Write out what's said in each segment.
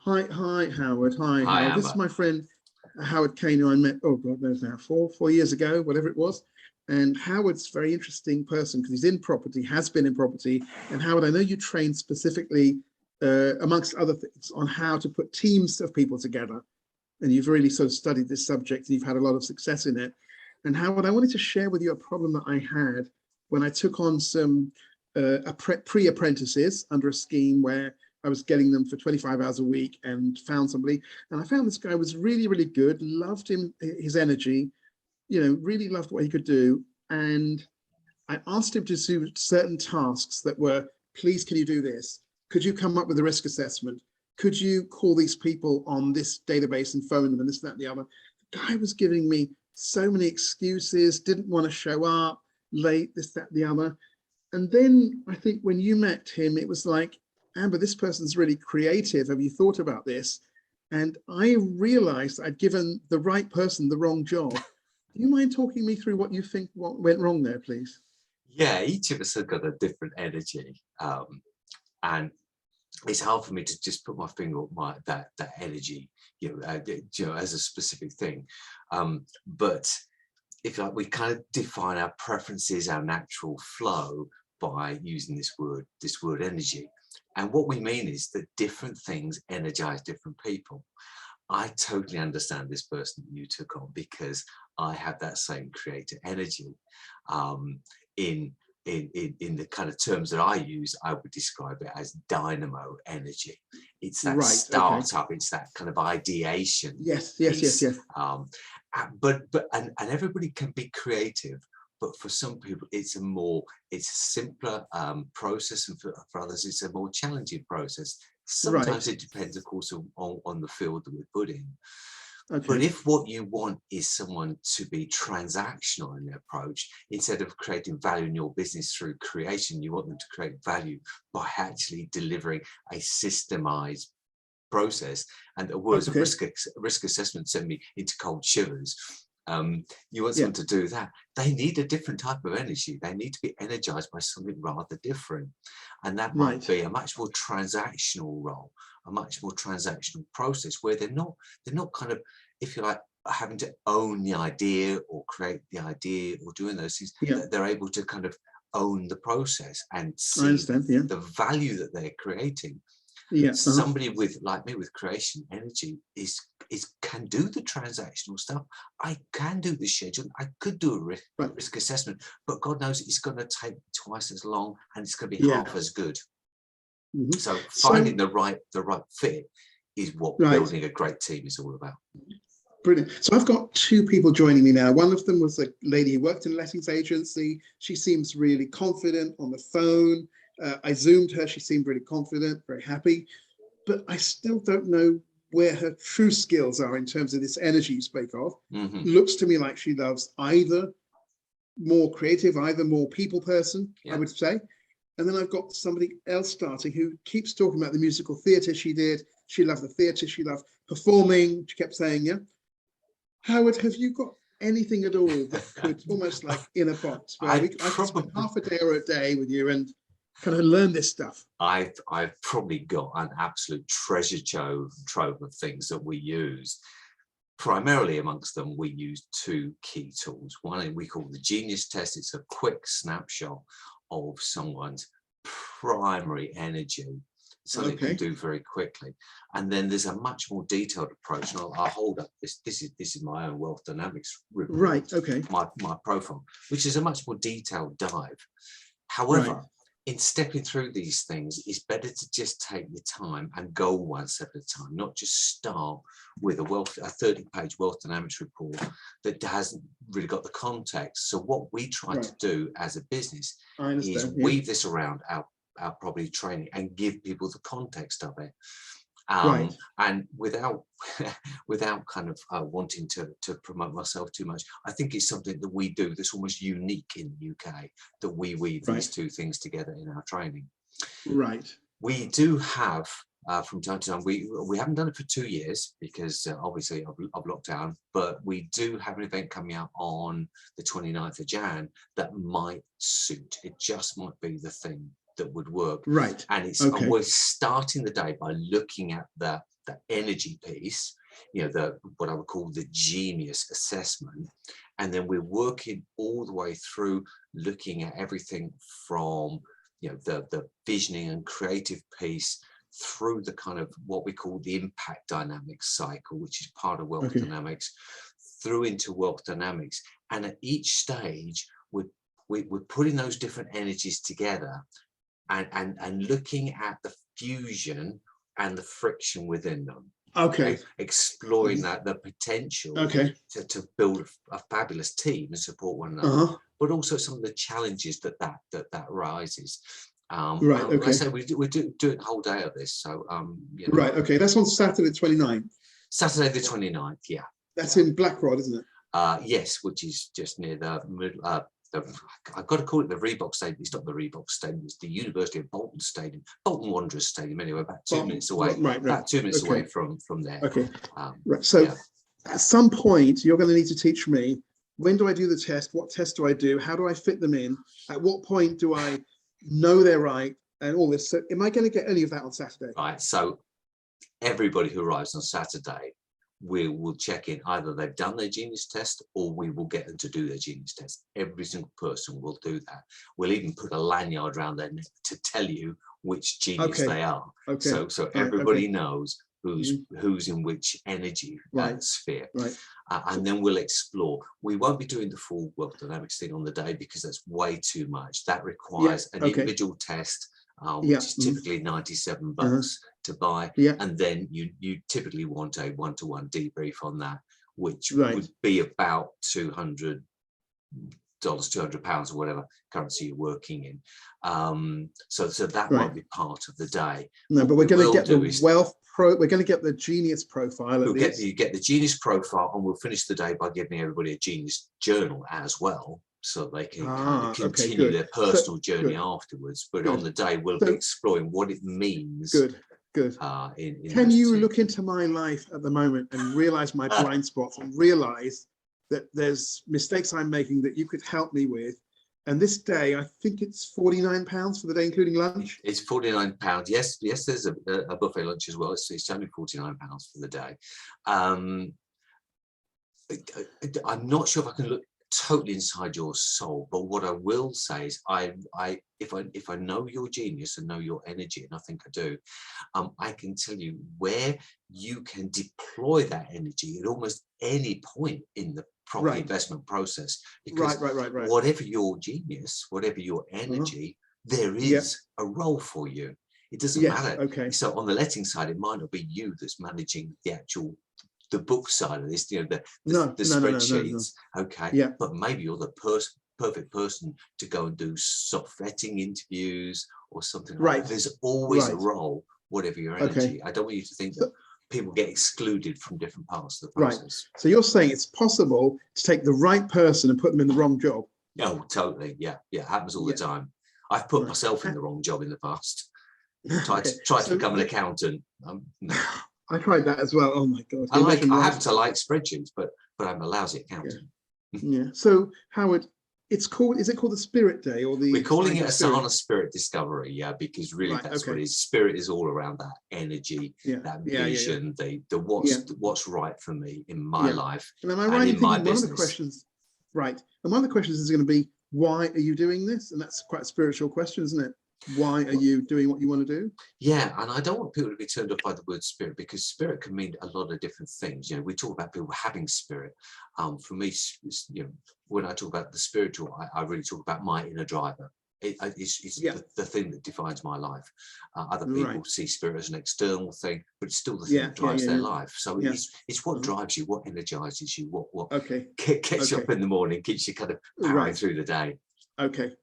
Hi, Howard. Hi, Hi, Howard. This is Amber. my friend Howard Kane, who I met, oh God knows now, four years ago, whatever it was. And Howard's a very interesting person because he's in property, has been in property. And Howard, I know you train specifically, amongst other things, on how to put teams of people together. And you've really sort of studied this subject and you've had a lot of success in it. And Howard, I wanted to share with you a problem that I had when I took on some pre-apprentices under a scheme where I was getting them for 25 hours a week and found somebody. And I found this guy was really, really good, loved him, his energy, really loved what he could do. And I asked him to do certain tasks that were, please, can you do this? Could you come up with a risk assessment? Could you call these people on this database and phone them and this, that, and the other? The guy was giving me so many excuses, didn't want to show up, late, this, that, the other. And then I think when you met him, it was like, Amber, this person's really creative. Have you thought about this? And I realized I'd given the right person the wrong job. Do you mind talking me through what you think what went wrong there, please? Yeah, each of us have got a different energy, and it's hard for me to just put my finger on that energy, as a specific thing. But if like we kind of define our preferences, our natural flow by using this word energy. And what we mean is that different things energize different people. I totally understand this person that you took on because I have that same creative energy. In the kind of terms that I use, I would describe it as dynamo energy. It's that startup, okay. It's that kind of ideation. Yes. But everybody can be creative. But for some people, it's a simpler process, and for others, it's a more challenging process. Sometimes it depends, of course, on the field that we're put in. Okay. But if what you want is someone to be transactional in their approach, instead of creating value in your business through creation, you want them to create value by actually delivering a systemized process. And the words of risk assessment send me into cold shivers. You want someone to do that, they need a different type of energy. They need to be energized by something rather different. And that might be a much more transactional role, a much more transactional process where they're not kind of, if you like, having to own the idea or create the idea or doing those things. They're able to kind of own the process and see the value that they're creating. Somebody like me with creation energy can do the transactional stuff. I can do the schedule. I could do a risk assessment, but God knows it's going to take twice as long and it's going to be half as good. So finding the right fit is what building a great team is all about. Brilliant. So I've got two people joining me now. One of them was a lady who worked in a lettings agency. She seems really confident on the phone. I Zoomed her. She seemed really confident, very happy, but I still don't know where her true skills are in terms of this energy you spoke of. Looks to me like she loves either more creative, either more people person, I would say. And then I've got somebody else starting who keeps talking about the musical theatre she did. She loved the theatre. She loved performing. She kept saying, Howard, have you got anything at all that could almost like in a box where I could spend half a day or a day with you and kind of learn this stuff? I've probably got an absolute treasure trove of things that we use. Primarily amongst them, we use two key tools. One we call the Genius Test. It's a quick snapshot of someone's primary energy, something you can do very quickly. And then there's a much more detailed approach. And I'll hold up this is my own Wealth Dynamics report, my profile, which is a much more detailed dive. However, in stepping through these things, it's better to just take your time and go one step at a time, not just start with a 30-page Wealth Dynamics report that hasn't really got the context. So what we try to do as a business is weave this around our property training and give people the context of it. And without kind of wanting to promote myself too much, I think it's something that we do that's almost unique in the UK, that we weave these two things together in our training. We do have from time to time, we haven't done it for 2 years because obviously of lockdown, but we do have an event coming out on the 29th of Jan that might suit. It just might be the thing that would work. And it's we're starting the day by looking at the energy piece, what I would call the genius assessment. And then we're working all the way through, looking at everything from the visioning and creative piece through the kind of what we call the impact dynamics cycle, which is part of wealth dynamics, through into wealth dynamics. And at each stage, we're putting those different energies together and looking at the fusion and the friction within them. Exploring the potential to build a fabulous team and support one another, but also some of the challenges that rises. Like I say, we're doing a whole day of this. So that's on Saturday 29th. Saturday the 29th, yeah. That's in Blackrod, isn't it? Yes, which is just near the middle. I've got to call it the Reebok Stadium. It's not the Reebok Stadium. It's the University of Bolton Stadium, Bolton Wanderers Stadium. Anyway, about 2 minutes away. About 2 minutes away from there. So at some point, you're going to need to teach me, when do I do the test? What test do I do? How do I fit them in? At what point do I know they're right? And all this. So am I going to get any of that on Saturday? Right. So everybody who arrives on Saturday, we will check in, either they've done their genius test or we will get them to do their genius test. Every single person will do that. We'll even put a lanyard around their neck to tell you which genius they are. So everybody knows who's in which energy sphere. And then we'll explore. We won't be doing the full wealth dynamics thing on the day because that's way too much. That requires an individual test, which is typically $97 to buy, and then you typically want a one-to-one debrief on that, which would be about $200, £200 or whatever currency you're working in. So that won't be part of the day. No, but we're going to get the wealth we're going to get the genius profile. You get the genius profile, and we'll finish the day by giving everybody a genius journal as well, so they can kind of continue their personal journey afterwards. But on the day, we'll be exploring what it means. Can you look into my life at the moment and realize my blind spots and realize that there's mistakes I'm making that you could help me with? And this day, I think it's £49 for the day, including lunch. It's £49. Yes, there's a buffet lunch as well. It's only £49 for the day. I'm not sure if I can look totally inside your soul, but what I will say is, if I know your genius and know your energy, and I think I do, I can tell you where you can deploy that energy at almost any point in the property investment process. Because whatever your genius, whatever your energy, there is a role for you. It doesn't matter. So on the letting side, it might not be you that's managing the book side of this, the spreadsheets. But maybe you're the perfect person to go and do soft vetting interviews or something like that. There's always a role, whatever your energy. I don't want you to think that people get excluded from different parts of the process. So you're saying it's possible to take the right person and put them in the wrong job? Oh, totally. Yeah, it happens all the time. I've put myself in the wrong job in the past. Tried to become an accountant. No. I tried that as well. Oh my God. I happen to like spreadsheets, but I'm a lousy accountant. So Howard, is it called the Spirit Day, or the? We're calling it Asana Spirit Discovery, because really that's what it is. Spirit is all around that energy, that vision, the what's right for me in my life and in my business. One of the questions, and one of the questions is going to be, why are you doing this? And that's quite a spiritual question, isn't it? Why are you doing what you want to do? Yeah, and I don't want people to be turned off by the word spirit, because spirit can mean a lot of different things. We talk about people having spirit. For me, when I talk about the spiritual, I really talk about my inner driver. It's the thing that defines my life. Other people see spirit as an external thing, but it's still the thing that drives their life. So it's what drives you, what energizes you, what gets you up in the morning, keeps you kind of powering through the day. Okay,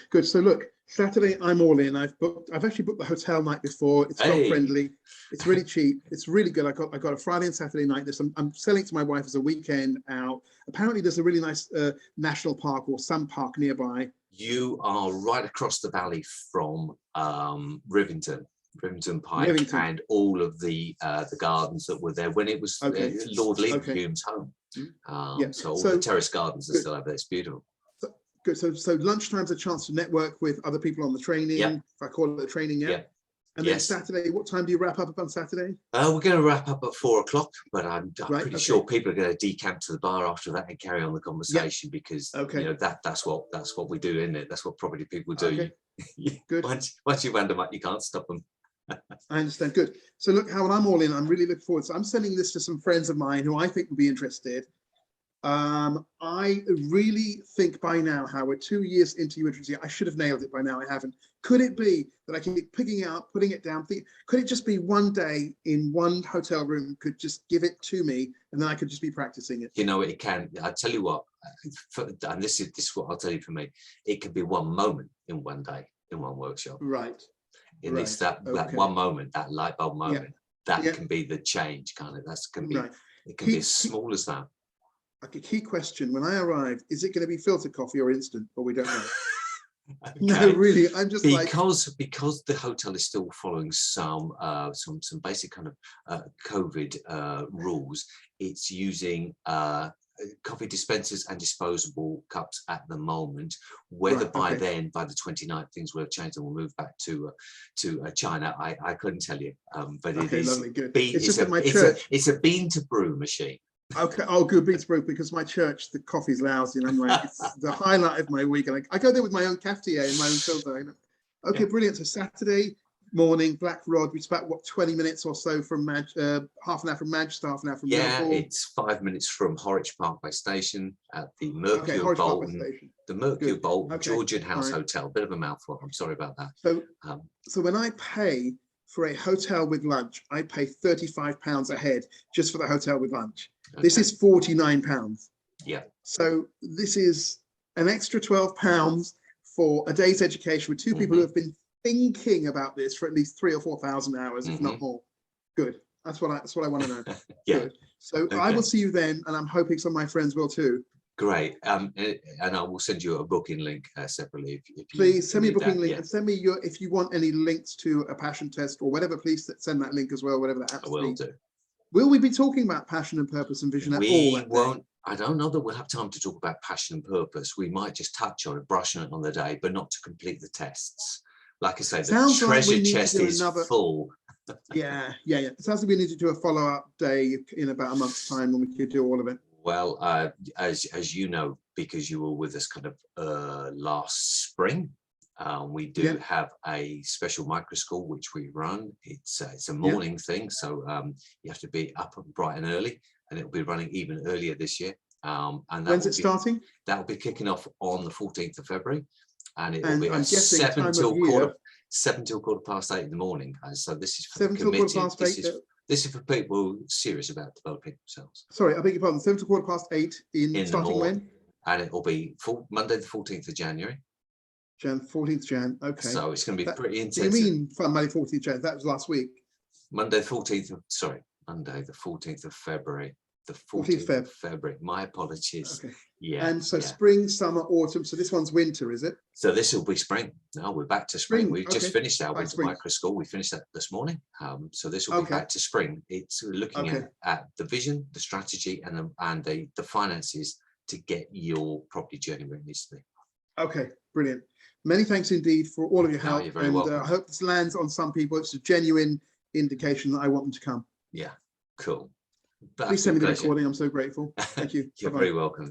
good. So look, Saturday I'm all in. I've actually booked the hotel night before. It's dog friendly. It's really cheap. It's really good. I got a Friday and Saturday night. I'm selling it to my wife as a weekend out. Apparently there's a really nice national park or some park nearby. You are right across the valley from Rivington Pike, and all of the gardens that were there when it was Lord Leverhume's home. So all the terrace gardens are still over there. It's beautiful. Good. So lunchtime's a chance to network with other people on the training. If I call it the training, And then Yes. Saturday, what time do you wrap up on Saturday? We're going to wrap up at 4 o'clock, but I'm Right, pretty okay. sure people are going to decamp to the bar after that and carry on the conversation because Okay. you know that's what we do, isn't it? That's what property people do. Okay. Good. Once you round them up, you can't stop them. I understand. Good. So look, Howard, I'm all in. I'm really looking forward. So I'm sending this to some friends of mine who I think will be interested. I really think by now, Howard, 2 years into your agency, I should have nailed it by now. I haven't. Could it be that I can keep picking it up, putting it down? Could it just be one day in one hotel room, could just give it to me and then I could just be practicing it? You know, it can. I tell you what, and this is what I'll tell you for me. It could be one moment in one day in one workshop. Right. In this that Okay. one moment, that light bulb moment, that Yeah. can be the change, kind of. That's can be. Right. It can be as small as that. Okay, key question. When I arrive, is it going to be filtered coffee or instant? Or we don't know. Okay. No, really. I'm just because the hotel is still following some basic kind of COVID rules. It's using coffee dispensers and disposable cups at the moment. Whether Right, by the 29th things will have changed and we'll move back to China, I couldn't tell you. But it okay, is lovely, good. bean, It's just a, at my it's church. it's a bean to brew machine. Okay, oh, good, beats broke because my church, the coffee's lousy, and I'm like, it's the highlight of my week. And I go there with my own cafetiere and my own filter. Okay, brilliant. So Saturday morning, Black Rod, which is about what 20 minutes or so from half an hour from Manchester, half an hour from Liverpool. It's 5 minutes from Horwich Parkway Station at the Mercure Horwich Parkway Bolton. Station. The Mercure Good. Bolton Okay, Georgian House fine. Hotel. Bit of a mouthful. I'm sorry about that. So when I pay for a hotel with lunch, I pay £35 a head just for the hotel with lunch. Okay. This is £49. Yeah. So this is an extra £12 for a day's education with two people who have been thinking about this for at least 3,000 or 4,000 hours, if not more. Good. That's what I want to know. Yeah. Good. So I will see you then, and I'm hoping some of my friends will too. Great. And I will send you a booking link separately. If you Please send me a need booking that. link Yeah, and send me if you want any links to a passion test or whatever, please send that link as well, whatever that happens I will to be. do. Will we be talking about passion and purpose and vision at all? We that day? won't. I don't know that we'll have time to talk about passion and purpose. We might just touch on it, brush on it on the day, but not to complete the tests. Like I say, the Sounds like treasure we need to chest do is another- full. Yeah. It sounds like we need to do a follow-up day in about a month's time when we could do all of it. Well, as you know, because you were with us kind of last spring, we do have a special micro school which we run. It's a morning thing, so you have to be up bright and early, and it'll be running even earlier this year. And when's it starting? That will be kicking off on the 14th of February, and it will And be I'm at guessing 7 till quarter past 8 in the morning. So this is for 7 the till committee. quarter past 8. This is for people serious about developing themselves. Sorry, I beg your pardon. 7 till quarter past 8 in starting the morning, when? and it will be Monday the 14th of January. 14th Jan. Okay. So it's going to be pretty Do you intense. mean Monday 14th Jan? That was last week. Monday the 14th of February. The 14th of February. My apologies. Okay. Yeah. And so spring, summer, autumn. So this one's winter, is it? So this will be spring. No, we're back to spring. We've just finished our winter spring. micro school. We finished that this morning. So this will be back to spring. It's looking at the vision, the strategy, and the finances to get your property journey where it needs to be. Okay, brilliant. Many thanks indeed for all of your help. You're very and welcome. I hope this lands on some people. It's a genuine indication that I want them to come. Yeah, cool. Please send me the recording. I'm so grateful. Thank you. You're Bye-bye. very welcome.